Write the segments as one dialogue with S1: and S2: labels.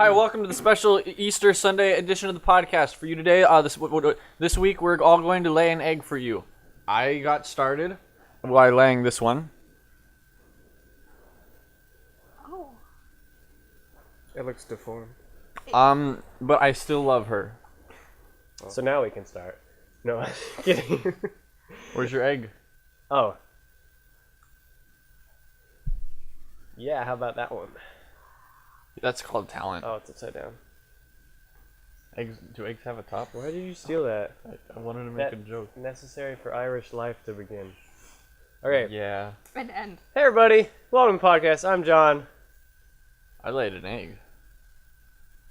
S1: Hi, welcome to the special Easter Sunday edition of the podcast for you today. This week we're all going to lay an egg for you. I got started by laying this one.
S2: Oh.
S3: It looks deformed.
S1: But I still love her.
S3: So now we can start. No, kidding.
S1: Where's your egg?
S3: Oh. Yeah, how about that one?
S1: That's called talent.
S3: Oh, it's upside down.
S1: Do eggs have a top?
S3: Why did you steal that?
S1: I wanted to make a joke.
S3: Necessary for Irish life to begin. Okay.
S1: Yeah.
S2: And end.
S3: Hey everybody, welcome to the podcast. I'm John.
S1: I laid an egg.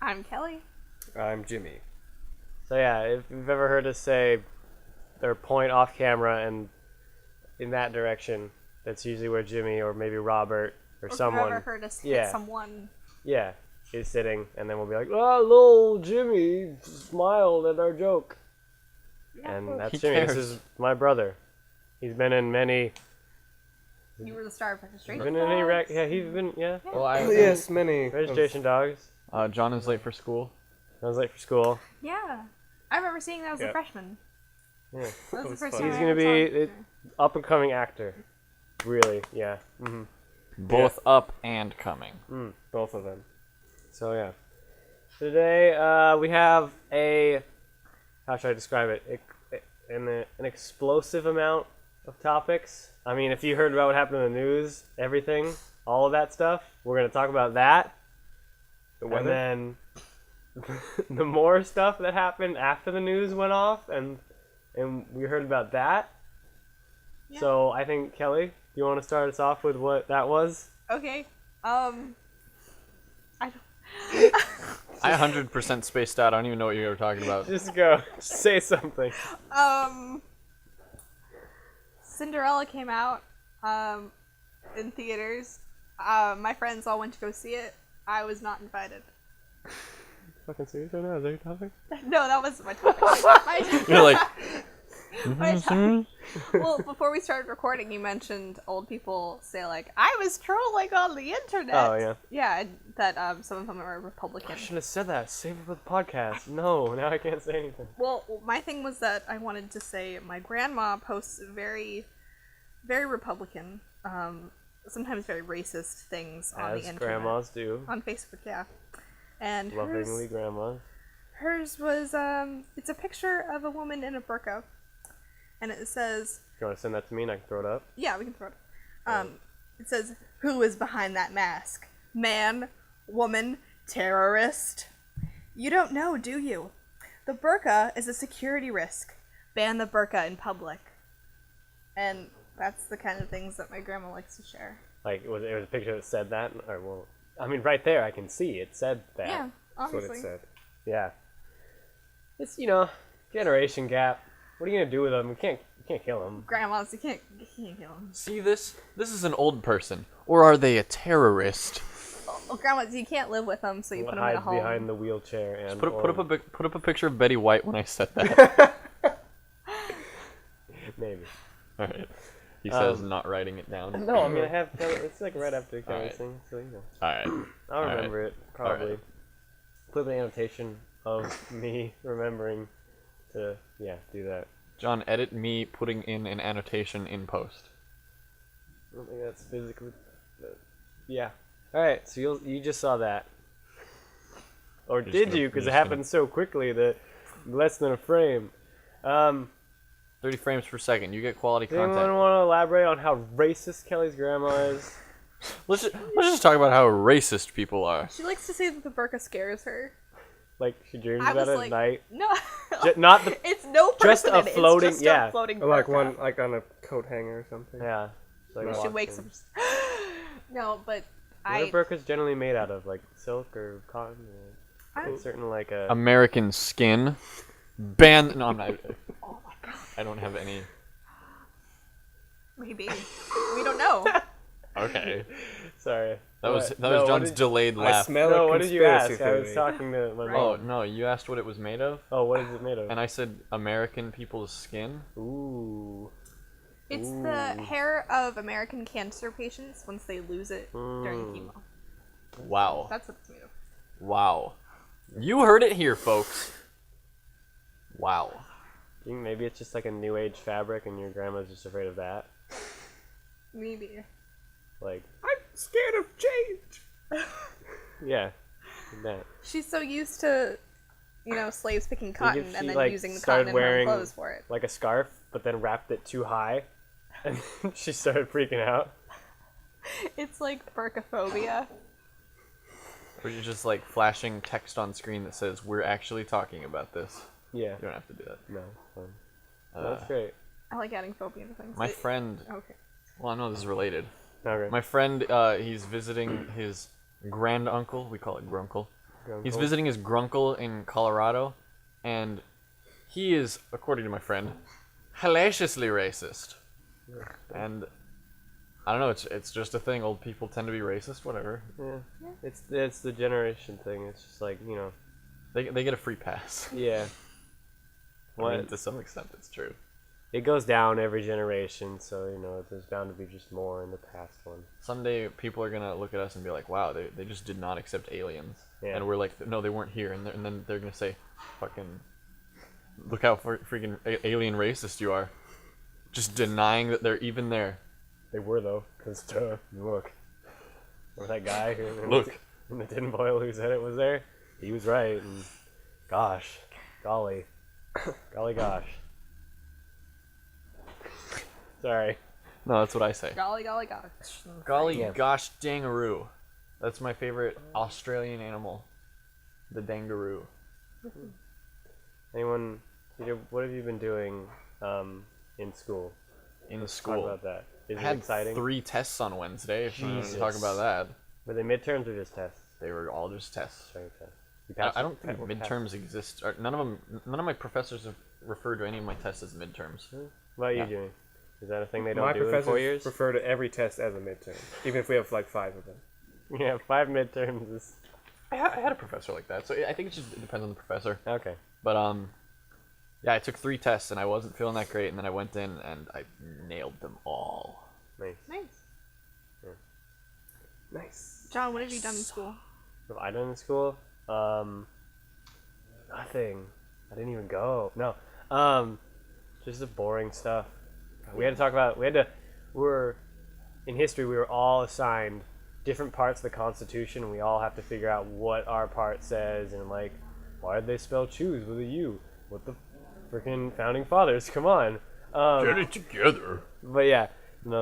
S2: I'm Kelly.
S3: I'm Jimmy. So yeah, if you've ever heard us say or point off camera and in that direction, that's usually where Jimmy or maybe Robert or someone.
S2: If you've ever heard us hit someone.
S3: Yeah, is sitting, and then we'll be like, "Oh, little Jimmy smiled at our joke,"
S2: Yeah.
S3: and that's
S1: He
S3: Jimmy.
S1: cares.
S3: This is my brother. He's been in many.
S2: You were the star of registration.
S3: Been in any he's been
S1: Well,
S3: yes, many registration dogs.
S1: John is late for school.
S3: I was late for school.
S2: Yeah. I remember seeing that as a freshman.
S3: Yeah,
S2: That was the first
S3: he's
S2: time I
S3: gonna
S2: ever
S3: be
S2: saw him.
S3: up and coming actor. Really, yeah. Mm-hmm.
S1: Both up and coming.
S3: Both of them. So yeah. Today we have how should I describe it? An explosive amount of topics. I mean, if you heard about what happened in the news, everything, all of that stuff, we're gonna talk about that. And then the more stuff that happened after the news went off, and we heard about that.
S2: Yeah.
S3: So I think Kelly, you want to start us off with what that was?
S2: Okay.
S1: I 100% spaced out. I don't even know what you were talking about.
S3: Just go. Just say something.
S2: Cinderella came out in theaters. My friends all went to go see it. I was not invited.
S3: Fucking serious right now? Is that your topic?
S2: No, that wasn't my topic.
S1: You're like,
S2: My topic. Well, before we started recording, you mentioned old people say, like, I was trolling on the internet.
S3: Oh, yeah.
S2: Yeah, and that some of them are Republican.
S3: I shouldn't have said that. Save it for the podcast. No, now I can't say anything.
S2: Well, my thing was that I wanted to say my grandma posts very, very Republican, sometimes very racist things on the internet.
S3: As grandmas do.
S2: On Facebook, yeah. And
S3: Lovingly grandmas.
S2: hers was, it's a picture of a woman in a burqa. And it says...
S3: You want to send that to me and I can throw it up?
S2: Yeah, we can throw it. It says, who is behind that mask? Man, woman, terrorist? You don't know, do you? The burqa is a security risk. Ban the burqa in public. And that's the kind of things that my grandma likes to share.
S3: Like, it was a picture that said that? Or, well, I mean, right there I can see it said that.
S2: Yeah,
S3: That's
S2: obviously.
S3: what it said. Yeah. It's, generation gap. What are you going to do with them? You can't kill them.
S2: Grandmas, you can't kill them.
S1: see this? This is an old person. Or are they a terrorist?
S2: Well, grandmas, you can't live with them, so you put them in a
S3: Hide
S2: home.
S3: behind the wheelchair and...
S1: Put up a picture of Betty White when I said that.
S3: Maybe.
S1: All right. He says not writing it down.
S3: No, I mean, I have... It's like right after Kelly's thing, so
S1: All right.
S3: I'll remember it, probably.
S1: Alright.
S3: Put an annotation of me remembering to, do that.
S1: John, edit me putting in an annotation in post.
S3: I don't think that's physically... yeah. Alright, so you just saw that. Or
S1: Just
S3: did
S1: gonna-
S3: you? Because
S1: I'm
S3: it
S1: just
S3: happened so quickly that less than a frame.
S1: 30 frames per second. You get quality
S3: Does anyone
S1: content.
S3: want to elaborate on how racist Kelly's grandma is?
S1: Let's just talk about how racist people are.
S2: She likes to say that the burqa scares her.
S3: Like, she dreams
S2: I
S3: about
S2: was
S3: it
S2: like,
S3: at night?
S2: No.
S3: Not the...
S2: It's no person
S3: just a
S2: in it.
S3: floating-
S2: It's just
S3: yeah.
S2: a floating
S4: Or like
S2: burqa.
S4: one, like on a coat hanger or something.
S3: Yeah. Like
S2: She wakes up. No, but
S3: What are burqas generally made out of? Like silk or cotton? Or
S2: I-
S3: certain like a...
S1: American skin. Ban. No, I'm not.
S2: Oh my god.
S1: I don't have any.
S2: Maybe. We don't know.
S1: Okay.
S3: Sorry.
S1: That was
S3: What?
S1: that
S3: No,
S1: was
S3: what
S1: John's
S3: did-
S1: delayed
S4: I
S1: laugh.
S4: smell
S3: No,
S4: a
S3: what did you ask?
S4: conspiracy
S3: I was
S4: theory.
S3: talking to my
S1: Oh
S3: mom.
S1: no, you asked what it was made of,
S3: Oh, what is it made of?
S1: and I said American people's skin.
S3: Ooh.
S2: It's the hair of American cancer patients once they lose it during chemo.
S1: Wow.
S2: That's what it's made of.
S1: Wow. You heard it here, folks. Wow.
S3: Maybe it's just like a new age fabric and your grandma's just afraid of that.
S2: Maybe.
S3: Like,
S4: I'm scared of change.
S3: yeah. like that.
S2: She's so used to, slaves picking cotton
S3: if
S2: and
S3: she,
S2: then
S3: like,
S2: using the
S3: started
S2: cotton in her own
S3: wearing,
S2: clothes for it.
S3: Like a scarf, but then wrapped it too high, and she started freaking out.
S2: It's like burkaphobia.
S1: Or you're just like flashing text on screen that says, "We're actually talking about this."
S3: Yeah.
S1: You don't have to do that.
S3: No, it's fun.
S1: Uh,
S3: That's great.
S2: I like adding phobia to things.
S1: My friend.
S2: Okay.
S1: Well, I know this is related.
S3: Okay.
S1: My friend, he's visiting his grand uncle. We call it grunkle. He's visiting his grunkle in Colorado, and he is, according to my friend, hellaciously racist. And I don't know. It's just a thing. Old people tend to be racist. Whatever.
S3: Yeah. It's the generation thing. It's just like,
S1: They get a free pass.
S3: Yeah.
S1: I mean, to some extent, it's true.
S3: It goes down every generation, so there's bound to be just more in the past one.
S1: Someday people are gonna look at us and be like, "Wow, they just did not accept aliens,"
S3: Yeah.
S1: and we're like, "No, they weren't here," and then they're gonna say, "Fucking, look how freaking alien racist you are, just denying that they're even there."
S3: They were though, cause look, or that guy who
S1: Look.
S3: in the tinfoil who said it was there, he was right. And gosh, golly, gosh. Sorry.
S1: No, that's what I say.
S2: Golly, golly, gosh.
S1: Golly
S3: Yeah.
S1: gosh dangaroo. That's my favorite Australian animal. The dangaroo.
S3: Anyone, Peter, what have you been doing in school?
S1: In
S3: Let's
S1: school.
S3: Talk about that. Is
S1: I
S3: it
S1: had
S3: exciting?
S1: 3 tests on Wednesday, if you want to
S3: Jesus.
S1: talk about that.
S3: Were they midterms or just tests?
S1: They were all just tests.
S3: Sorry, tests. You
S1: I
S3: passed-
S1: don't think
S3: or passed?
S1: midterms exist. Or none of my professors have referred to any of my tests as midterms.
S3: What are you
S1: Yeah.
S3: doing? Is that a thing they don't
S4: My
S3: do in 4
S4: professors
S3: years?
S4: refer to every test as a midterm, even if we have like 5 of them.
S3: Yeah, 5 midterms is
S1: I had a professor like that, so I think it depends on the professor.
S3: okay.
S1: But yeah, I took 3 tests and I wasn't feeling that great, and then I went in and I nailed them all.
S3: Nice.
S2: Nice.
S4: Nice.
S2: John, what have you done in school?
S3: What have I done in school? Nothing. I didn't even go. No. Just the boring stuff. We had to talk about. In history. We were all assigned different parts of the Constitution, and we all have to figure out what our part says, and like, why did they spell choose with a U? What the freaking founding fathers? Come on.
S1: Get it together.
S3: But yeah,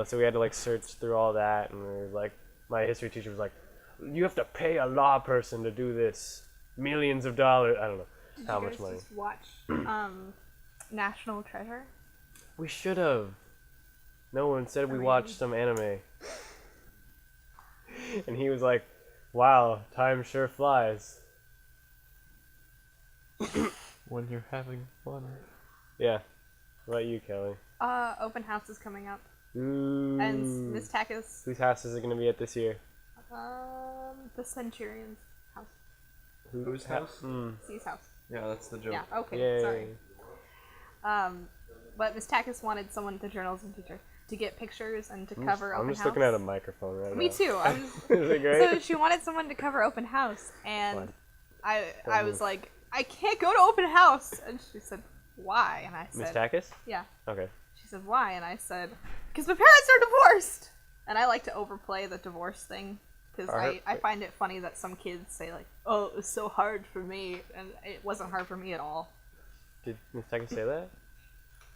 S3: so we had to like search through all that, and we were like, my history teacher was like, you have to pay a law person to do this. Millions of dollars. I don't know how much money.
S2: Just watch National Treasure.
S3: We should have. No, instead we watched some anime. And he was like, wow, time sure flies.
S1: When you're having fun.
S3: Yeah. What about you, Kelly?
S2: Open house is coming up,
S3: Ooh.
S2: and Miss Takis,
S3: Whose house is it going to be at this year?
S2: the Centurion's house,
S1: Whose house?
S2: C's house.
S1: Yeah, that's the joke.
S2: Yeah. Okay.
S3: Yay.
S2: Sorry. But Miss Takis wanted someone, the journalism teacher, to get pictures and to cover
S3: I'm
S2: open
S3: just
S2: house.
S3: looking at a microphone right now.
S2: Me too.
S3: Is it great?
S2: So she wanted someone to cover open house, and
S3: What?
S2: I was like, I can't go to open house, and she said, why? And I
S3: Miss
S2: said,
S3: Takis?
S2: yeah.
S3: Okay.
S2: She said, why? And I said, because my parents are divorced. And I like to overplay the divorce thing, because I find it funny that some kids say like, oh, it was so hard for me, and it wasn't hard for me at all.
S3: Did Miss Takis say that?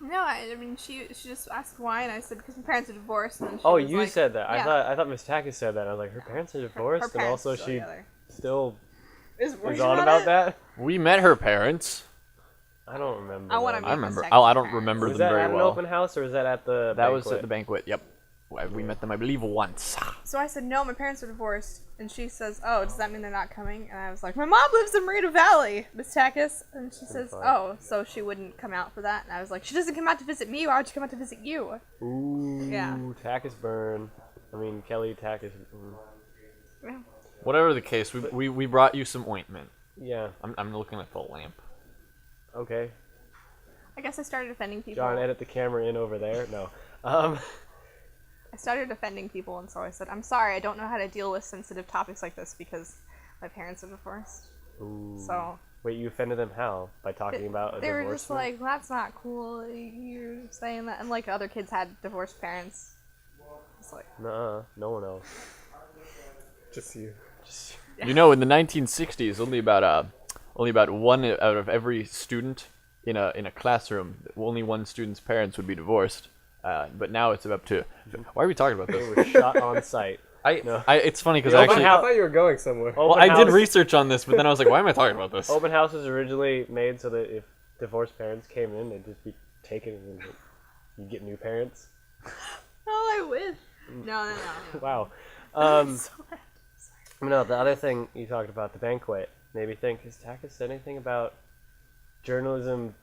S2: No, I mean she just asked why, and I said because my parents are divorced. And then she
S3: Oh,
S2: was
S3: you
S2: like,
S3: said that.
S2: Yeah.
S3: I thought Miss Takis said that. And I was like, her parents are divorced,
S2: Her
S3: and
S2: parents
S3: also
S2: still
S3: she
S2: together.
S3: still
S2: Is
S3: is on about that.
S1: We met her parents.
S3: I don't remember.
S2: I wanna
S3: that.
S2: meet
S1: I remember.
S2: Miss
S1: Oh, I
S2: Takis'
S1: don't
S2: parents.
S1: remember
S3: Was
S1: them
S3: that
S1: very
S3: at an
S1: well.
S3: open house or was that at the
S1: That was
S3: banquet?
S1: at the banquet. Yep. We met them, I believe, once.
S2: So I said, no, my parents are divorced. And she says, oh, does that mean they're not coming? And I was like, my mom lives in Marina Valley, Miss Takis. And she says,
S3: fine.
S2: oh, so she wouldn't come out for that? And I was like, she doesn't come out to visit me. Why would she come out to visit you?
S3: Ooh,
S2: Yeah.
S3: Takis burn. I mean, Kelly Takis.
S2: Yeah.
S1: Whatever the case, we brought you some ointment.
S3: Yeah.
S1: I'm looking at the lamp.
S3: Okay.
S2: I guess I started offending people.
S3: John, edit the camera in over there. No.
S2: I started offending people, and so I said, I'm sorry, I don't know how to deal with sensitive topics like this because my parents are divorced.
S3: Ooh.
S2: So
S3: Wait, you offended them how? By talking about a
S2: they were
S3: divorce?
S2: just like, that's not cool. You're saying that. And like other kids had divorced parents. It's like,
S3: Nuh-uh, no one else.
S4: Just you.
S1: You know, in the 1960s, only about one out of every student in a classroom, only one student's parents would be divorced. But now it's up to. Why are we talking about
S3: They
S1: this?
S3: were shot on sight.
S1: It's funny because
S3: The open
S1: actually,
S4: I thought you were going somewhere.
S3: Open
S1: well, I did
S3: house-
S1: research on this, but then I was like, why am I talking about this?
S3: Open house was originally made so that if divorced parents came in, they'd just be taken and you get new parents.
S2: oh, I wish. No.
S3: Wow.
S2: So bad.
S3: No, the other thing you talked about, the banquet, made me think, has Taka said anything about journalism,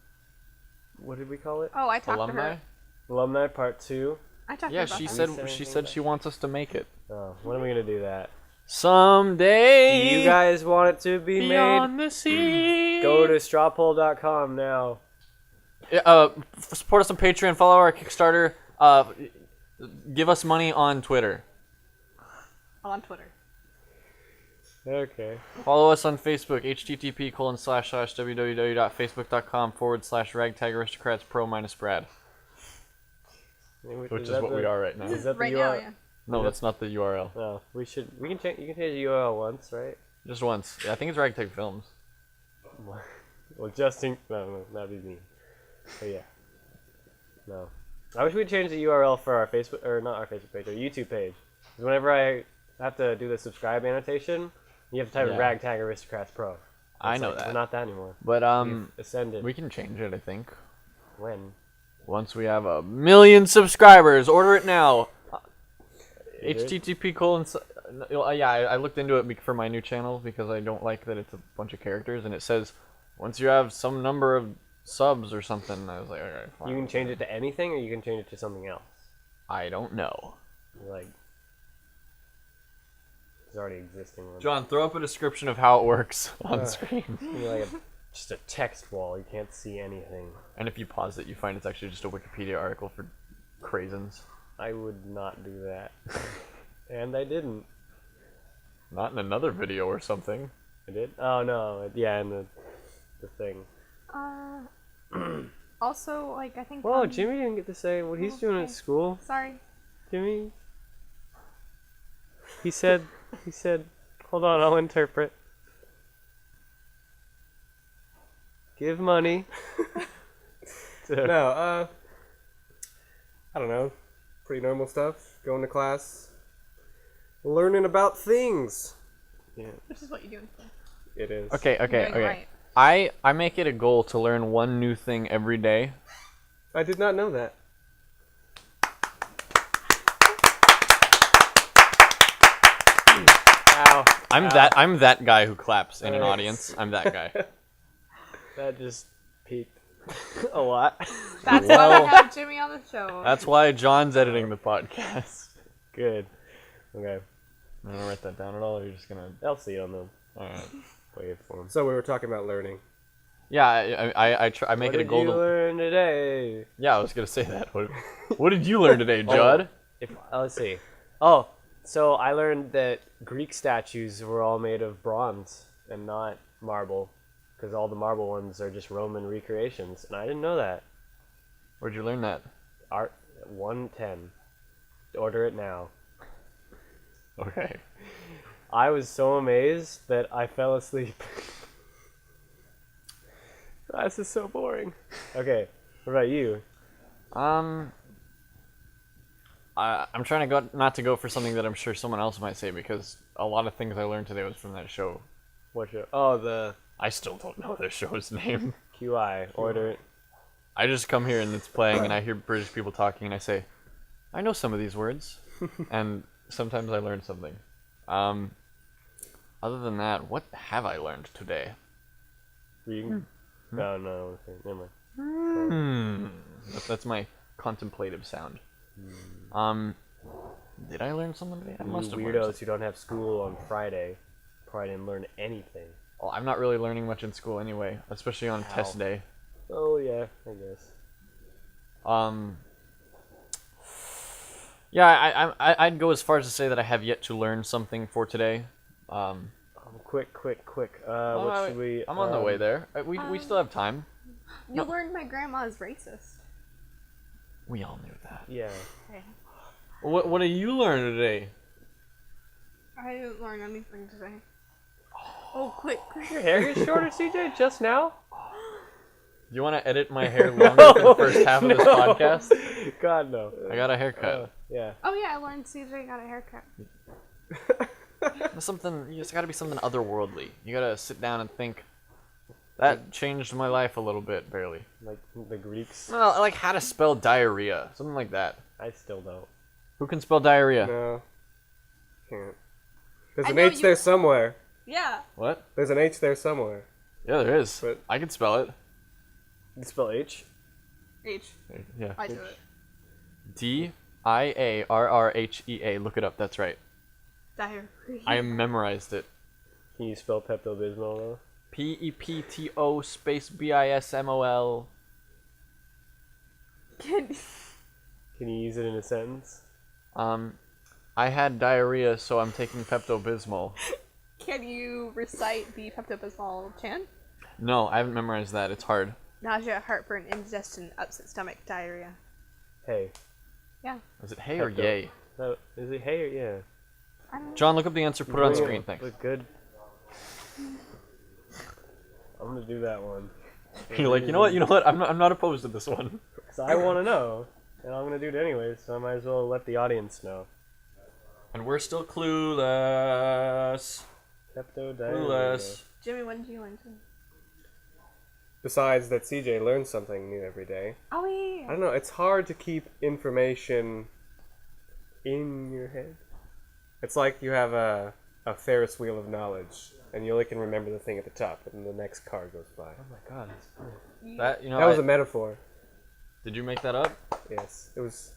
S3: what did we call it?
S2: Oh, I talked to
S1: Alumni?
S2: her.
S3: Alumni Part 2?
S2: I talked
S1: Yeah,
S2: to her
S1: she
S2: about
S1: said
S3: said
S1: she
S3: anything
S1: said
S3: about
S1: she wants us to make it
S3: Oh, when are we going to do that?
S1: someday.
S3: Do you guys want it to be
S1: beyond
S3: made?
S1: the sea.
S3: Go to strawpoll.com now.
S1: Support us on Patreon. Follow our Kickstarter. Give us money on Twitter.
S2: on Twitter.
S3: Okay.
S1: Follow us on Facebook. http://www.facebook.com/Ragtag Aristocrats Pro minus Brad, which is
S3: that
S1: what we are right now.
S3: Is that the
S2: Right
S3: URL?
S2: now, yeah.
S1: No, that's not the URL.
S3: No, we can change. You can change the URL once, right?
S1: Just once. Yeah, I think it's Ragtag Films.
S3: Well, Justin. No, that'd be me. But yeah. No. I wish we'd change the URL for our Facebook, or not our Facebook page, our YouTube page. 'Cause whenever I have to do the subscribe annotation, you have to type in
S1: Yeah.
S3: Ragtag Aristocrats Pro.
S1: I know
S3: We're
S1: that.
S3: not that anymore.
S1: But
S3: We've ascended.
S1: we can change it. I think
S3: When?
S1: once we have 1,000,000 subscribers. Order it now.
S3: Is it?
S1: http colon. Yeah, I looked into it for my new channel because I don't like that it's a bunch of characters, and it says once you have some number of subs or something. I was like, okay, fine.
S3: You can change it to anything, or you can change it to something else.
S1: I don't know.
S3: Like, there's already existing one.
S1: John, throw up a description of how it works on screen.
S3: Like just a text wall. You can't see anything.
S1: And if you pause it, you find it's actually just a Wikipedia article for craisins.
S3: I would not do that. And I didn't.
S1: Not in another video or something.
S3: I did? Oh, no. Yeah, and the thing.
S2: Also, like, I think.
S3: Whoa, Jimmy didn't get to say what he's doing at
S2: Okay.
S3: school.
S2: Sorry.
S3: Jimmy. He said, hold on, I'll interpret. Give money.
S4: No, I don't know. Pretty normal stuff. Going to class. Learning about things. Yeah,
S2: Which is what you're doing.
S4: it is.
S1: Okay.
S2: You're doing it right.
S1: I make it a goal to learn one new thing every day.
S4: I did not know that.
S3: Ow.
S1: I'm that guy who claps in an audience. I'm that guy.
S3: That just peaked a lot.
S2: That's why
S1: Well-
S2: we have Jimmy on the show.
S1: That's why John's editing the podcast.
S3: Good. Okay.
S1: I'm gonna write that down at all. Or you're just gonna.
S3: I'll see it on the
S1: All right.
S3: waveform.
S4: So we were talking about learning.
S1: Yeah, I make
S3: What
S1: it a
S3: did
S1: goal
S3: you
S1: to.
S3: learn Yeah.
S1: Yeah, I was gonna say that. What did you learn today, Judd?
S3: Let's see. Oh, so I learned that Greek statues were all made of bronze and not marble, because all the marble ones are just Roman recreations, and I didn't know that.
S1: Where'd you learn that?
S3: Art 110. Order it now.
S1: Okay.
S3: I was so amazed that I fell asleep. This is so boring. Okay, what about you?
S1: I'm trying to go not to go for something that I'm sure someone else might say because a lot of things I learned today was from that show.
S3: What show? Oh, the
S1: I still don't know the show's name.
S3: QI. Order it.
S1: I just come here and it's playing and I hear British people talking and I say, I know some of these words, and sometimes I learn something. Other than that, what have I learned today?
S3: Reading? No, okay, never mind.
S1: That's my contemplative sound. Did I learn something today? I
S3: You
S1: must have learned
S3: weirdos
S1: something.
S3: who don't have school on Friday probably didn't learn anything.
S1: Well, I'm not really learning much in school anyway, especially on test day.
S3: Oh yeah, I guess.
S1: Yeah, I'd go as far as to say that I have yet to learn something for today.
S3: I'm quick.
S1: Oh,
S3: What should we?
S1: I'm on the way there. We still have time.
S2: You learned my grandma is racist.
S1: We all knew that.
S3: Yeah.
S2: Okay.
S1: What did you learn today?
S2: I didn't learn anything today. Oh, quick.
S3: Your hair gets shorter, CJ, just now?
S1: Do you want to edit my hair longer for the first half of this podcast?
S3: God, no.
S1: I got a haircut.
S3: Yeah.
S2: Oh yeah, I learned CJ got a haircut.
S1: Something. It's got to be something otherworldly. You gotta sit down and think. That changed my life a little bit, barely.
S3: Like the Greeks.
S1: Well, like how to spell diarrhea, something like that.
S3: I still don't.
S1: Who can spell diarrhea?
S4: No. Can't. There's
S2: I
S4: an
S2: know
S4: H
S2: you-
S4: there somewhere.
S2: Yeah.
S1: What?
S4: There's an H there somewhere.
S1: Yeah, there is.
S4: But-
S1: I can spell it.
S3: You spell H?
S2: H.
S1: Yeah.
S2: I do it.
S1: Diarrhea. Look it up. That's right.
S2: Diarrhea.
S1: I memorized it.
S3: Can you spell Pepto-Bismol though?
S1: Pepto space Bismol.
S2: Can
S3: Can you use it in a sentence?
S1: I had diarrhea, so I'm taking Pepto Bismol.
S2: Can you recite the Pepto-Bismol chant?
S1: No, I haven't memorized that. It's hard.
S2: Nausea, heartburn, indigestion, upset stomach, diarrhea.
S3: Hey.
S2: Yeah.
S1: Is it hey or
S3: Pepto.
S1: yay?
S3: No, is it hey or yeah?
S2: I don't know.
S1: John, look up the answer. Put it on
S3: Bring
S1: screen. Thanks.
S3: Look good. I'm gonna do that one.
S1: You're like, you know what? I'm not opposed to this one.
S3: Cause I want to know, and I'm gonna do it anyways. So I might as well let the audience know.
S1: And we're still clueless.
S3: Pepto diarrhea.
S1: Clueless.
S2: Jimmy, what did you learn today?
S4: Besides that, CJ learns something new every day.
S2: Oh yeah.
S4: I don't know. It's hard to keep information in your head. It's like you have a Ferris wheel of knowledge, and you only can remember the thing at the top, and the next car goes by.
S3: Oh my god, that's cool.
S1: That
S4: That was a metaphor.
S1: Did you make that up?
S4: Yes, it was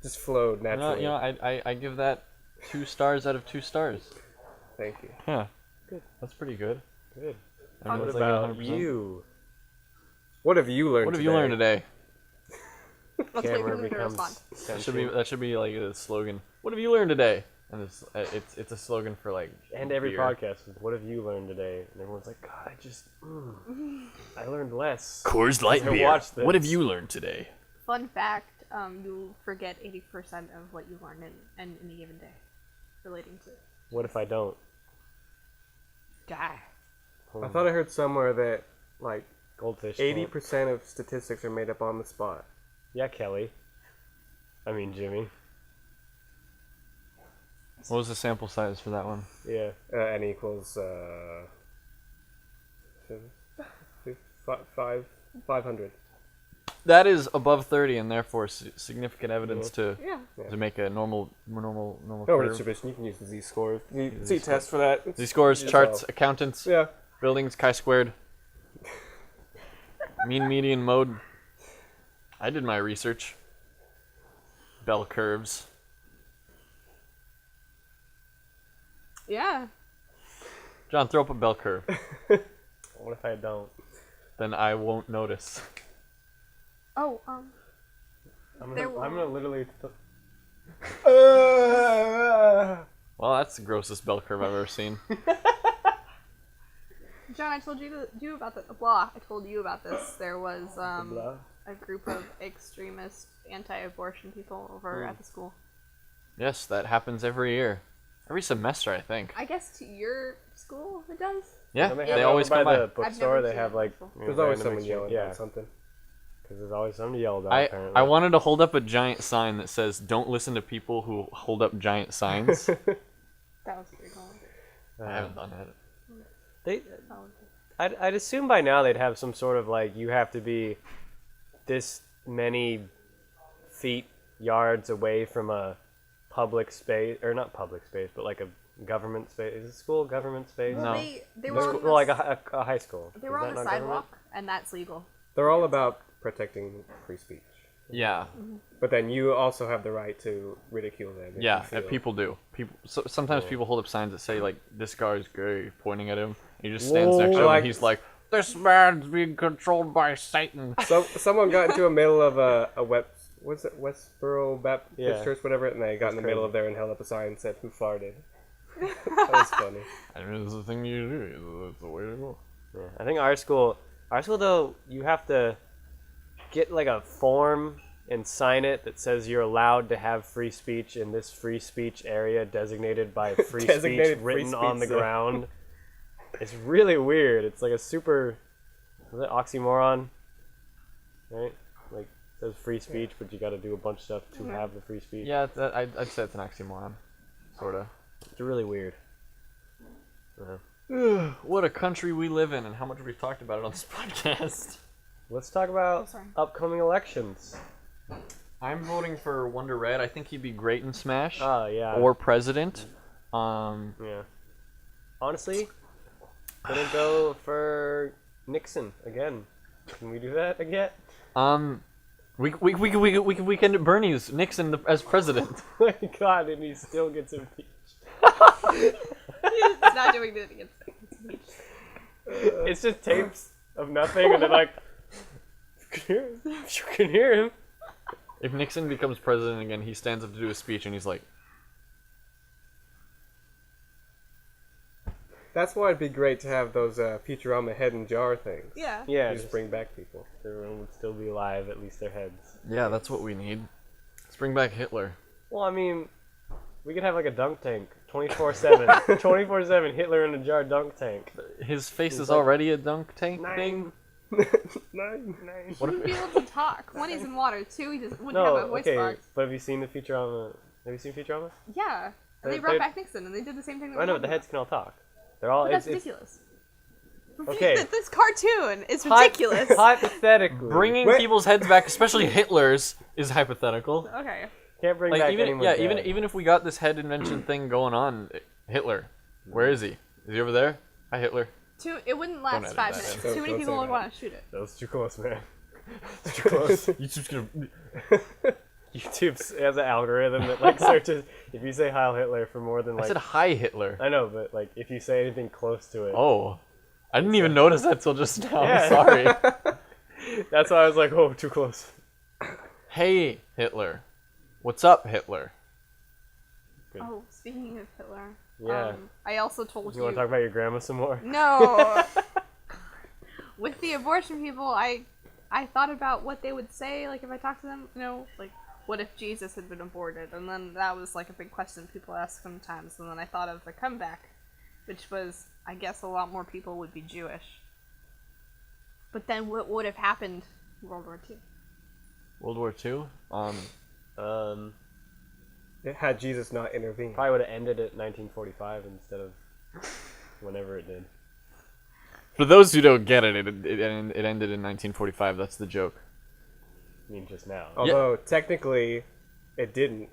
S4: just flowed naturally.
S1: I give that 2 stars out of 2 stars.
S4: Thank you.
S1: Yeah.
S3: Good.
S1: That's pretty good.
S3: Good.
S1: Everyone's
S3: What
S1: like
S3: about
S1: 100%.
S3: you?
S4: What have you learned?
S1: What have you learned today?
S2: Let's wait for
S3: Camera
S2: them to
S3: becomes
S2: respond.
S1: That should be like a slogan. What have you learned today? And it's a slogan for like.
S3: And every
S1: beer.
S3: podcast is, what have you learned today? And everyone's like, God, I learned less.
S1: Coors Light
S3: I
S1: beer.
S3: watched
S1: What have
S3: this.
S1: you learned today?
S2: Fun fact: you'll forget 80% of what you learn in any given day, relating to
S3: What if I don't?
S2: die.
S4: I thought I heard somewhere that like
S3: Goldfish.
S4: 80% of statistics are made up on the spot.
S3: Yeah, Kelly. I mean, Jimmy.
S1: What was the sample size for that one?
S3: Yeah.
S4: N equals 500.
S1: That is above 30, and therefore significant evidence to
S2: Yeah.
S1: make a normal
S4: No
S1: curve.
S4: distribution. You can use the Z-score. The
S1: Z
S4: Z-test for that.
S1: These scores,
S4: Just
S1: charts,
S4: all-
S1: accountants,
S4: Yeah.
S1: buildings, chi-squared, mean median mode. I did my research. Bell curves.
S2: Yeah.
S1: John, throw up a bell curve.
S3: What if I don't?
S1: Then I won't notice.
S2: Oh,
S3: I'm
S2: There
S3: gonna literally.
S1: Well, that's the grossest bell curve I've ever seen.
S2: John, I told you about this. Blah. I told you about this. There was
S3: Blah.
S2: a group of extremist anti-abortion people over at the school.
S1: Yes, that happens every year. Every semester, I think.
S2: I guess to your school it does.
S1: Yeah,
S3: Don't
S1: they
S3: have it
S1: always
S3: over
S1: come by.
S3: the bookstore.
S2: never
S3: They
S2: seen
S3: have
S2: it
S3: like.
S2: before.
S4: There's always
S3: random
S4: someone
S3: exchange-
S4: yelling
S3: Yeah,
S4: about something.
S3: because there's always somebody yelled at.
S1: I
S3: Apparently.
S1: wanted to hold up a giant sign that says, "Don't listen to people who hold up giant signs."
S2: That was pretty cool.
S1: I haven't done that.
S3: They.
S2: That was good.
S3: I'd assume by now they'd have some sort of like you have to be this many feet yards away from a public space or not public space but like a government space. Is it school government space?
S2: Well,
S1: No.
S2: they
S3: Or
S2: were on
S3: school-
S2: the,
S3: like a high school.
S2: they
S3: Is
S2: were on
S3: that
S2: the
S3: not government?
S2: sidewalk, and that's legal.
S4: They're all about protecting free speech.
S1: Yeah,
S4: But then you also have the right to ridicule them. if
S1: yeah.
S4: you feel-
S1: People do. Sometimes people hold up signs that say like, "This guy's gay," pointing at him. He just stands next to him,
S4: Like-
S1: and he's like, "This man's being controlled by Satan."
S4: Someone got into the middle of a what's it, Westboro Baptist
S3: Yeah.
S4: Church, whatever, and they got in the
S3: That's
S4: middle
S3: crazy.
S4: of there and held up a sign and said, "Who farted?" That was funny.
S1: I mean, it's the thing you do. It's the way to go.
S3: Yeah. I think our school though, you have to get like a form and sign it that says you're allowed to have free speech in this free speech area designated by free
S4: Designated
S3: speech
S4: free
S3: written on the
S4: speech zone.
S3: ground. It's really weird. It's like a super, is it oxymoron? Right? Like it says free speech, but you got to do a bunch of stuff to have the free speech.
S1: Yeah, I'd say it's an oxymoron, sorta.
S3: It's really weird. Uh,
S1: What a country we live in, and how much we've talked about it on this podcast.
S3: let's talk about
S2: Oh, sorry.
S3: upcoming elections.
S1: I'm voting for Wonder Red. I think he'd be great in Smash.
S3: Oh yeah.
S1: Or president.
S3: Yeah. Honestly, gonna go for Nixon again. Can we do that again?
S1: We can Bernie's Nixon as president.
S3: Oh my god, and he still gets impeached.
S2: It's not doing it against me.
S3: It's just tapes of nothing, and they're like, you can hear him.
S1: If Nixon becomes president again, he stands up to do a speech, and he's like,
S4: That's why it'd be great to have those Futurama head and jar things.
S2: Yeah.
S3: Yeah,
S4: You just bring back people.
S3: everyone would still be alive, at least their heads.
S1: "Yeah, that's what we need. Let's bring back Hitler."
S3: Well, I mean, we could have like a dunk tank, 24/7, 24/7 Hitler in a jar dunk tank.
S1: His face is
S3: like,
S1: already a dunk tank thing.
S4: Nine.
S1: What
S2: He
S1: if
S2: wouldn't be able to talk. One, he's in water. Two, he just wouldn't
S3: No,
S2: have a voice
S3: okay,
S2: box.
S3: but have you seen the Futurama? Have you seen Futurama?
S2: Yeah. And they
S3: They-
S2: brought
S3: they-
S2: back Nixon, and they did the same thing. that
S3: I know,
S2: we're
S3: but the
S2: talking
S3: heads can all talk. They're all.
S2: about. But that's
S3: it's
S2: ridiculous.
S3: Okay.
S2: This cartoon is
S3: hy-
S2: ridiculous.
S3: Hypothetically,
S1: bringing
S4: Wait.
S1: people's heads back, especially Hitler's, is hypothetical.
S2: Okay.
S3: can't bring
S1: Like
S3: back
S1: even
S3: anyone.
S1: yeah,
S3: dead.
S1: even if we got this head invention thing going on, Hitler, where is he? Is he over there? Hi, Hitler.
S2: It wouldn't
S1: Don't
S2: last
S1: edit
S2: 5
S1: that
S2: minutes.
S1: in.
S2: Too many
S4: Don't
S2: people
S4: say
S2: would
S4: that.
S2: want to shoot it.
S3: That was too close, man.
S1: Too close. YouTube's gonna.
S3: YouTube has an algorithm that like searches if you say Heil Hitler for more than
S1: I
S3: like.
S1: said hi, Hitler.
S3: I know, but like if you say anything close to it,
S1: Oh, I didn't even notice that till just now.
S3: Yeah.
S1: I'm sorry.
S3: that's why I was like, oh, too close.
S1: Hey, Hitler. What's up, Hitler?
S3: Good.
S2: Oh, speaking of Hitler.
S3: Yeah.
S2: I also told
S3: You want to talk about your grandma some more?
S2: No. With the abortion people, I thought about what they would say, like if I talked to them, like what if Jesus had been aborted? And then that was like a big question people ask sometimes. And then I thought of the comeback, which was, I guess a lot more people would be Jewish. But then what would have happened in World War II?
S1: World War II.
S4: Had Jesus not intervened.
S3: Probably would have ended at 1945 instead of whenever it did.
S1: For those who don't get it, it ended in 1945. That's the joke.
S3: I mean, just now.
S4: Although technically, it didn't,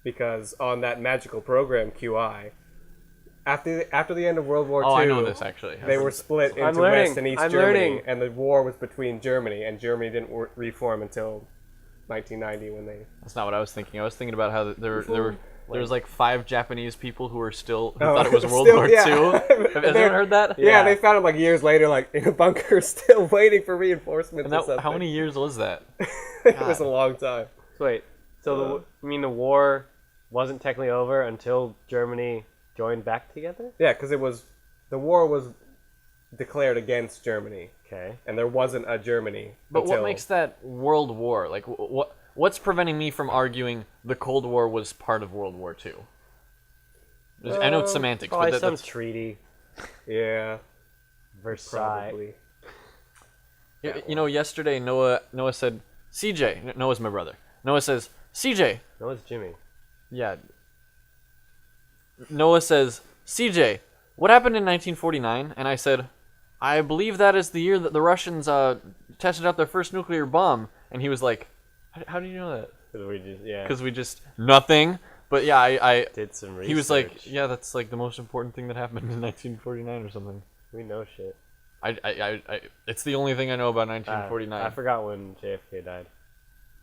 S4: because on that magical program QI, after the end of World War II,
S1: Oh, I know this actually.
S4: they were split
S3: I'm
S4: into
S3: learning.
S4: West and East
S3: I'm
S4: Germany,
S3: learning.
S4: and the war was between Germany, and Germany didn't reform until 1990 when they.
S1: That's not what I was thinking. I was thinking about how there was like 5 Japanese people who thought it was World
S4: Still,
S1: War
S4: yeah.
S1: II. Has anyone heard that?
S4: Yeah,
S3: Yeah.
S4: they found it like years later, like in a bunker, still waiting for reinforcements.
S1: And
S4: or
S1: that,
S4: something.
S1: how many years was that?
S4: It was a long time.
S3: So wait, so you mean the war wasn't technically over until Germany joined back together?
S4: Yeah, because the war was declared against Germany,
S3: Okay.
S4: and there wasn't a Germany.
S1: But
S4: until,
S1: what makes that World War? Like, what's preventing me from arguing the Cold War was part of World War II? I know it's semantics,
S3: Probably
S1: but
S3: some
S1: that's
S3: treaty,
S4: Yeah,
S3: Versailles.
S4: probably.
S1: Yesterday Noah said, CJ, Noah's my brother. Noah says, CJ,
S3: No, it's Jimmy.
S1: yeah. Noah says, CJ, what happened in 1949? And I said, I believe that is the year that the Russians tested out their first nuclear bomb. And he was like, how do you know that? Because we just nothing. But yeah, I
S3: Did some research.
S1: he was like, yeah, that's like the most important thing that happened in 1949 or something.
S3: we know shit.
S1: It's the only thing I know about 1949.
S3: I forgot when JFK died.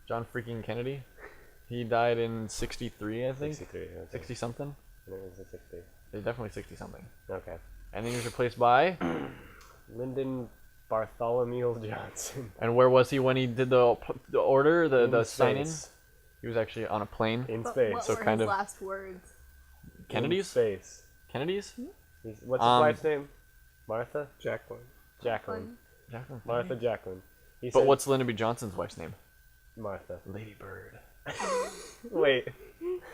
S1: John freaking Kennedy. He died in 63, I think.
S3: 63. I think.
S1: 60 something.
S3: I think it was a 60.
S1: Definitely 60 something.
S3: Okay.
S1: And then he was replaced by.
S3: Lyndon Bartholomew Johnson.
S1: And where was he when he did the order, the
S3: In
S1: sign in?
S3: space.
S1: He was actually on a plane.
S3: In
S2: But
S3: space.
S2: what
S1: So
S2: were
S1: kind
S2: his
S1: of-
S2: last words?
S3: In
S1: Kennedy's?
S3: space.
S1: Kennedys?
S3: What's his wife's name? Martha?
S4: Jacqueline.
S3: Jacqueline.
S1: Jacqueline.
S3: Martha Jacqueline. He
S1: But
S3: said
S1: what's Lyndon B. Johnson's wife's name?
S3: Martha?
S1: Lady Bird.
S3: Wait.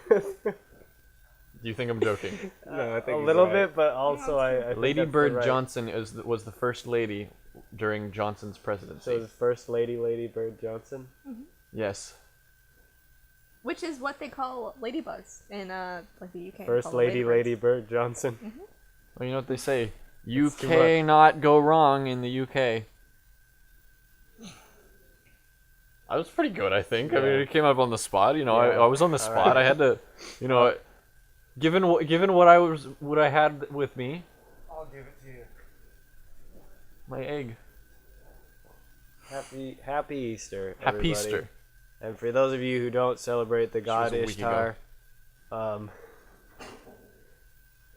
S1: Do you think I'm joking?
S4: No, I think
S3: A
S4: he's
S3: little
S4: right.
S3: bit, but also I think
S1: Lady
S3: that's
S1: Bird
S3: right.
S1: Johnson was the first lady during Johnson's presidency.
S3: So his first lady, Lady Bird Johnson.
S1: Yes.
S2: Which is what they call ladybugs in like the UK. They
S3: First
S2: call them
S3: lady,
S2: ladybirds.
S3: Lady Bird Johnson.
S1: Well, you know what they say.
S3: It's too
S1: UK not go wrong in the UK. I was pretty good, I think. I mean,
S3: Yeah.
S1: it came up on the spot. You know,
S3: Yeah.
S1: I was on the spot.
S3: right.
S1: I had to, you know, given what I had with me,
S3: I'll give it to you.
S1: my egg.
S3: Happy Easter,
S1: Happy
S3: everybody.
S1: Easter.
S3: And for those of you who don't celebrate the god
S1: was a week
S3: Ishtar,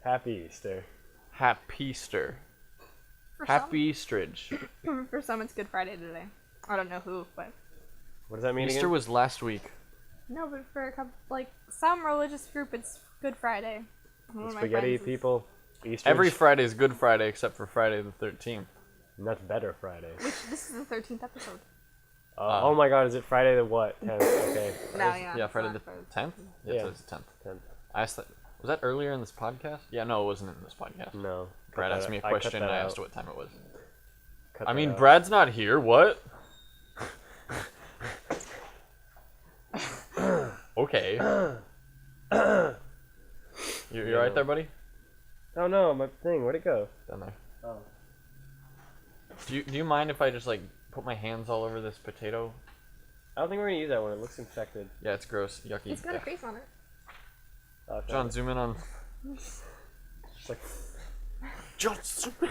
S3: Happy Easter.
S1: Happy Easter.
S2: For
S1: Happy Easteridge.
S2: some, for some, it's Good Friday today. I don't know who, but
S3: What does that mean
S1: Easter
S3: again?
S1: was last week.
S2: no, but for a couple, like some religious group, it's Good Friday. One of my
S3: Spaghetti
S2: friends is-
S3: people. Easter.
S1: Every Friday is Good Friday except for Friday the 13th.
S3: And that's better Friday.
S2: Which this is the 13th episode.
S3: Oh my god, is it Friday the what? 10th. Okay.
S2: No, yeah.
S1: Yeah,
S2: it's
S1: Friday
S2: not
S1: the
S2: Friday.
S1: 10th? Yeah,
S3: Yeah.
S1: it's the 10th.
S3: 10th.
S1: I asked that. Was that earlier in this podcast? Yeah, no, it wasn't in this podcast.
S3: No.
S1: Brad
S3: Cut
S1: asked
S3: that
S1: me a
S3: out. I cut
S1: question
S3: that
S1: and I
S3: out.
S1: asked what time it was.
S3: Cut
S1: I
S3: that
S1: mean,
S3: out.
S1: Brad's not here. What? Okay. You're right there, buddy?
S3: Oh no, my thing. Where'd it go?
S1: Down there.
S3: Oh.
S1: Do you mind if I just like put my hands all over this potato?
S3: I don't think we're gonna use that one. It looks infected.
S1: Yeah, it's gross. Yucky.
S2: It's got a
S1: Yeah.
S2: face on it.
S3: Okay.
S1: John, zoom in on.
S3: It's like,
S1: John, zoom in.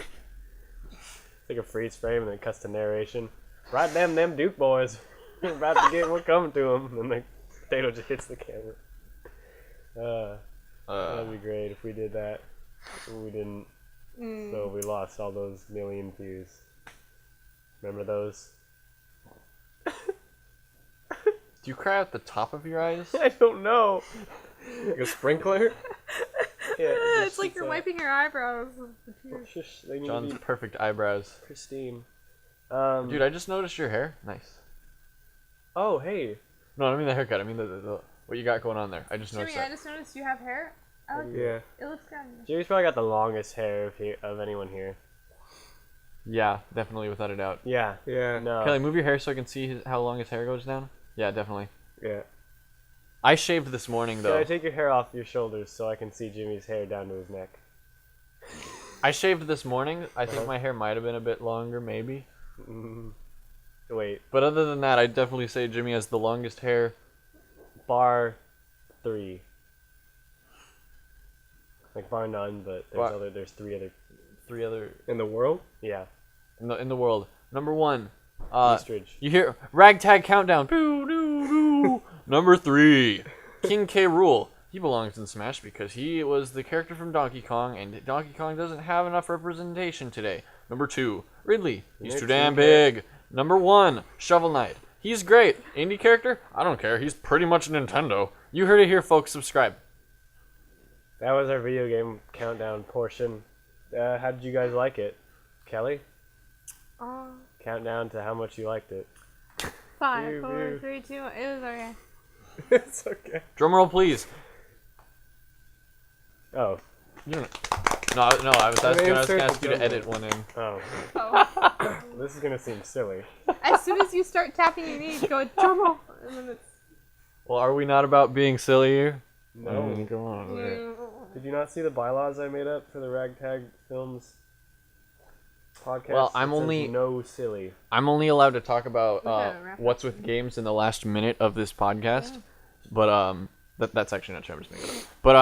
S3: it's like a freeze frame and then it cuts to narration. Right damn them Duke boys. We're about to get one coming to them. And the potato just hits the camera. That'd be great if we did that. We didn't. So we lost all those million views. Remember those?
S1: Do you cry out the top of your eyes?
S3: I don't know.
S4: Like a sprinkler?
S3: Yeah,
S2: It's like you're wiping your eyebrows with the tears.
S3: Shush, they need
S1: John's
S3: to be
S1: perfect eyebrows.
S3: pristine.
S1: Dude, I just noticed your hair. Nice.
S3: Oh, hey.
S1: No, I don't mean the haircut. I mean the what you got going on there. I just
S2: Jimmy,
S1: noticed
S2: I
S1: that.
S2: just noticed you have hair. I like
S4: Yeah.
S2: It looks good on you.
S3: Jimmy's probably got the longest hair of anyone here.
S1: Yeah, definitely, without a doubt.
S3: Yeah.
S4: Yeah.
S3: No.
S1: Kelly, move your hair so I can see how long his hair goes down. Yeah, definitely.
S4: Yeah.
S1: I shaved this morning
S3: Can
S1: though.
S3: I take your hair off your shoulders so I can see Jimmy's hair down to his neck?
S1: I shaved this morning. I think my hair might have been a bit longer, maybe.
S3: Wait.
S1: But other than that, I'd definitely say Jimmy has the longest hair.
S3: Bar 3. Like bar none, but there's three other.
S1: Three other
S4: In the world?
S3: Yeah.
S1: in the world. Number 1.
S3: Eastridge.
S1: You hear Ragtag countdown. Doo, doo, doo. Number 3. King K. Rool. He belongs in Smash because he was the character from Donkey Kong, and Donkey Kong doesn't have enough representation today. Number 2. Ridley. He's too damn big. Number 1. Shovel Knight. He's great. Indie character? I don't care. He's pretty much Nintendo. You heard it here, folks. Subscribe.
S3: That was our video game countdown portion. How did you guys like it? Kelly? Countdown to how much you liked it.
S2: 5,
S3: Boo,
S2: 4,
S3: boo.
S2: 3, 2. It was okay.
S4: It's okay.
S1: Drumroll, please.
S3: Oh.
S1: You don't... No, I was gonna ask you to
S4: drum
S1: edit one in.
S3: Oh.
S2: Oh.
S3: This is gonna seem silly.
S2: As soon as you start tapping your knee, go drum roll, and then it's.
S1: Well, are we not about being silly here?
S3: No.
S1: Come on.
S3: Did you not see the bylaws I made up for the Ragtag Films podcast?
S1: Well,
S3: It says no silly.
S1: I'm only allowed to talk about
S2: gotta wrap
S1: what's with games in the last minute of this podcast, but that's actually not true. I'm just making it up. But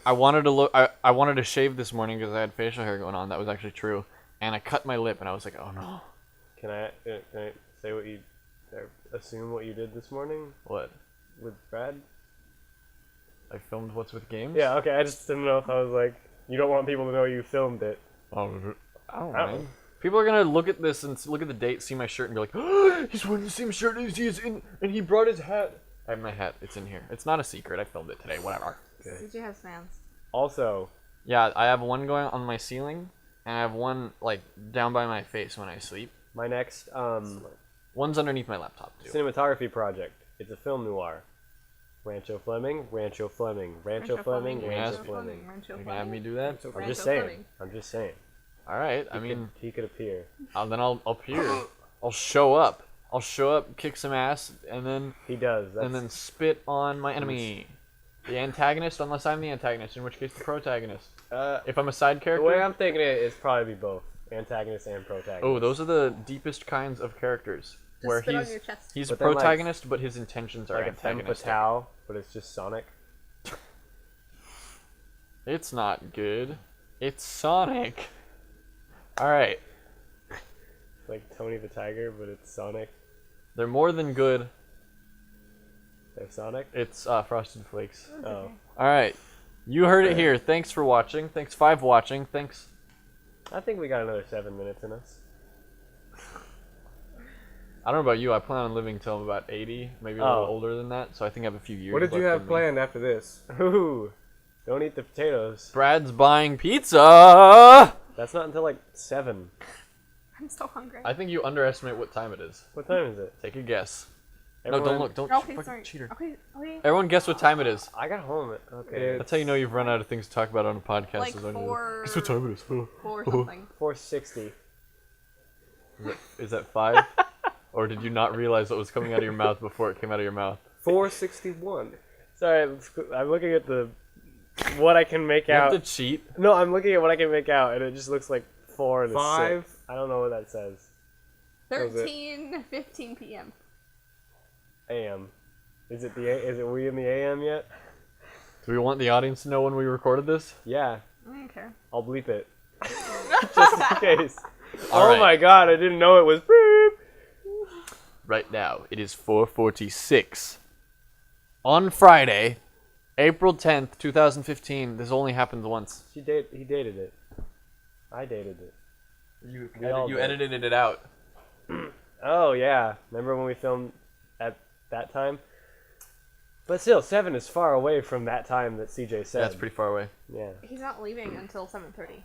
S1: I wanted to look. I wanted to shave this morning because I had facial hair going on. That was actually true, and I cut my lip, and I was like, oh no.
S3: Can I say what you assume what you did this morning
S1: What?
S3: with Brad?
S1: I filmed What's with Games?
S3: Yeah. Okay. I just didn't know if I was like, you don't want people to know you filmed it.
S1: Oh, I don't
S3: I don't
S1: mind.
S3: know.
S1: People are gonna look at this and look at the date, see my shirt, and be like, oh, he's wearing the same shirt as he is in, and he brought his hat. I have my hat. It's in here. It's not a secret. I filmed it today. Whatever.
S2: Did you have fans?
S3: Also,
S1: Yeah, I have one going on my ceiling, and I have one like down by my face when I sleep.
S3: My next
S1: One's underneath my laptop too.
S3: cinematography project. It's a film noir. Rancho Fleming, Rancho Fleming, Rancho Fleming, Rancho Fleming.
S1: You can have me do that.
S3: I'm just saying. I'm just saying.
S1: All right. I mean,
S3: He could appear.
S1: then I'll appear. I'll show up. I'll show up, kick some ass, and then
S3: He does. That's,
S1: and then spit on my enemy, the antagonist, unless I'm the antagonist, in which case the protagonist. If I'm a side
S3: the
S1: character.
S3: way I'm thinking it is probably be both antagonist and protagonist.
S1: Oh, those are the deepest kinds of characters. where
S2: spit on
S1: he's
S2: your chest.
S1: he's
S3: But
S1: a
S3: then, like-
S1: protagonist, but his intentions are
S3: like a femme
S1: antagonistic.
S3: fatale, but it's just Sonic.
S1: It's not good. It's Sonic. All right,
S3: Like Tony the Tiger, but it's Sonic.
S1: they're more than good.
S3: They're Sonic.
S1: It's Frosted Flakes.
S3: Oh,
S1: All right, you heard it here. Thanks for watching. Thanks Five watching. Thanks.
S3: I think we got another 7 minutes in us.
S1: I don't know about you. I plan on living till I'm about 80, maybe a little
S3: Oh.
S1: older than that. So I think I have a few years.
S4: What did you
S1: left
S4: have
S1: in me.
S4: planned after this?
S3: Ooh, don't eat the potatoes.
S1: Brad's buying pizza.
S3: That's not until like 7.
S2: I'm so hungry.
S1: I think you underestimate what time it is.
S3: What time is it?
S1: Take a guess.
S3: Everyone,
S1: No, don't look. Don't
S2: Okay,
S1: fucking
S2: sorry.
S1: cheater.
S2: Okay, okay.
S1: Everyone guess what time it is.
S3: I got home at okay.
S4: Yeah.
S1: That's how you know you've run out of things to talk about on a podcast.
S2: Like
S1: is when you-
S2: four-
S1: Guess what time it is.
S2: 4 something.
S3: 4:60.
S1: Is that 5? Or did you not realize what was coming out of your mouth before it came out of your mouth?
S4: 461.
S3: Sorry, I'm looking at what I can make
S1: You have
S3: out.
S1: to cheat.
S3: No, I'm looking at what I can make out, and it just looks like 4 and a
S4: 5?
S3: 6. I don't know what that says.
S4: was it?
S2: 13:15 p.m.
S3: AM. Is it we in the AM yet?
S1: Do we want the audience to know when we recorded this?
S3: Yeah,
S2: I don't care.
S3: I'll bleep it. Just in case.
S1: All
S3: Oh
S1: right.
S3: my god, I didn't know it was beep.
S1: Right now, it is 4:46. On Friday, April 10th, 2015. This only happened once.
S3: He dated it. I dated it.
S1: You,
S3: We all did.
S1: edited it out.
S3: Oh yeah, remember when we filmed at that time? But still, 7 is far away from that time that CJ said.
S1: That's pretty far away.
S3: Yeah.
S2: He's not leaving until 7:30.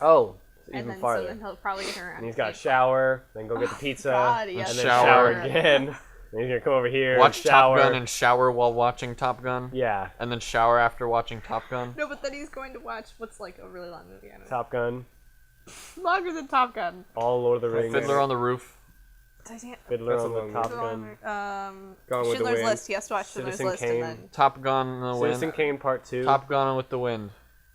S3: Oh,
S2: And
S3: even
S2: then
S3: farther.
S2: so then he'll probably get around.
S3: And he's got to shower, then go get the pizza,
S2: God, he
S3: and
S2: has
S3: then
S2: to
S3: shower
S1: shower.
S3: again. Then he's gonna come over here,
S1: Watch
S3: and shower.
S1: Top Gun and shower while watching Top Gun.
S3: Yeah,
S1: And then shower after watching Top Gun.
S2: No, but then he's going to watch what's like a really long movie. I don't know.
S3: Top Gun,
S2: Longer than Top Gun.
S3: all Lord of the Rings,
S1: Fiddler on the Roof.
S2: Titanic.
S3: Fiddler
S4: That's
S3: on
S4: a
S3: the
S4: long
S3: Top
S2: Gone
S3: Gun,
S4: Gone with the
S2: Schindler's
S4: Wind.
S2: List. He has to watch Schindler's
S3: Citizen
S2: List,
S3: Kane.
S2: and then
S1: Top Gun in the
S3: Citizen
S1: Wind.
S3: Kane Part 2.
S1: Top Gun with the Wind.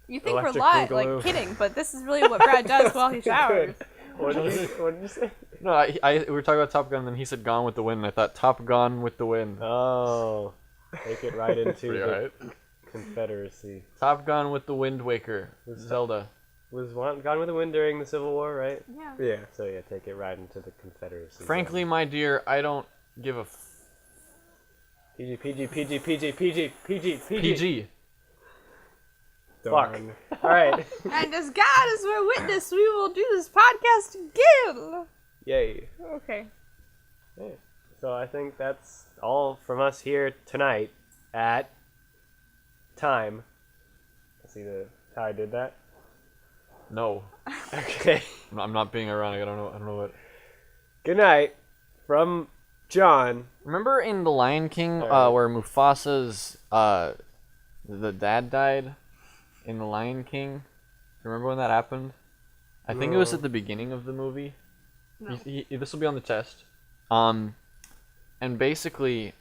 S2: you think
S3: Electric
S2: we're live,
S3: Boogaloo.
S2: like kidding, but this is really what Brad does while he showers.
S3: What did you say?
S1: No, we were talking about Top Gun, and then he said Gone with the Wind, and I thought Top Gun with the Wind.
S3: Oh, take it right into
S1: Pretty
S3: the
S1: alright.
S3: Confederacy.
S1: Top Gun with the Wind Waker. Zelda.
S3: Was Gone with the Wind during the Civil War, right?
S2: Yeah.
S4: Yeah.
S3: So yeah, take it right into the Confederacy.
S1: Frankly, my dear, I don't give a
S3: PG, PG, PG, PG, PG, PG, PG.
S1: PG.
S3: Fuck.
S4: Darn.
S3: All right.
S2: And as God is my witness, we will do this podcast again.
S3: Yay.
S2: Okay.
S3: Yeah. So I think that's all from us here tonight at time. See how I did that?
S1: No,
S3: Okay.
S1: I'm not being ironic. I don't know what.
S3: Good night from John.
S1: Remember in The Lion King,
S3: Alright.
S1: where Mufasa's the dad died in The Lion King? Remember when that happened? I think it was
S4: No.
S1: at the beginning of the movie.
S2: No.
S1: This will be on the test. And basically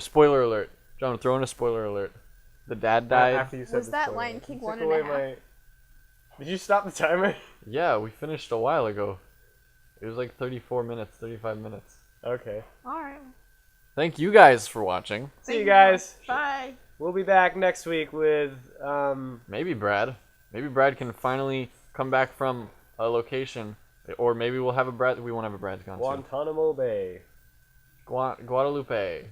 S1: spoiler alert. John, throw in a spoiler alert. The dad died.
S4: After you said
S2: Was
S4: the
S2: that
S4: spoiler.
S2: Lion King
S3: Took
S2: 1
S3: away
S2: and a half?
S3: my- Did you stop the timer?
S1: Yeah, we finished a while ago. It was like 34 minutes, 35 minutes.
S3: Okay.
S2: Alright.
S1: Thank you guys for watching.
S3: See you guys.
S2: Bye.
S3: We'll be back next week with
S1: Maybe Brad. Maybe Brad can finally come back from a location. Or maybe we'll have a Brad. We won't have a Brad concert.
S3: Guantanamo Bay.
S1: Guadalupe.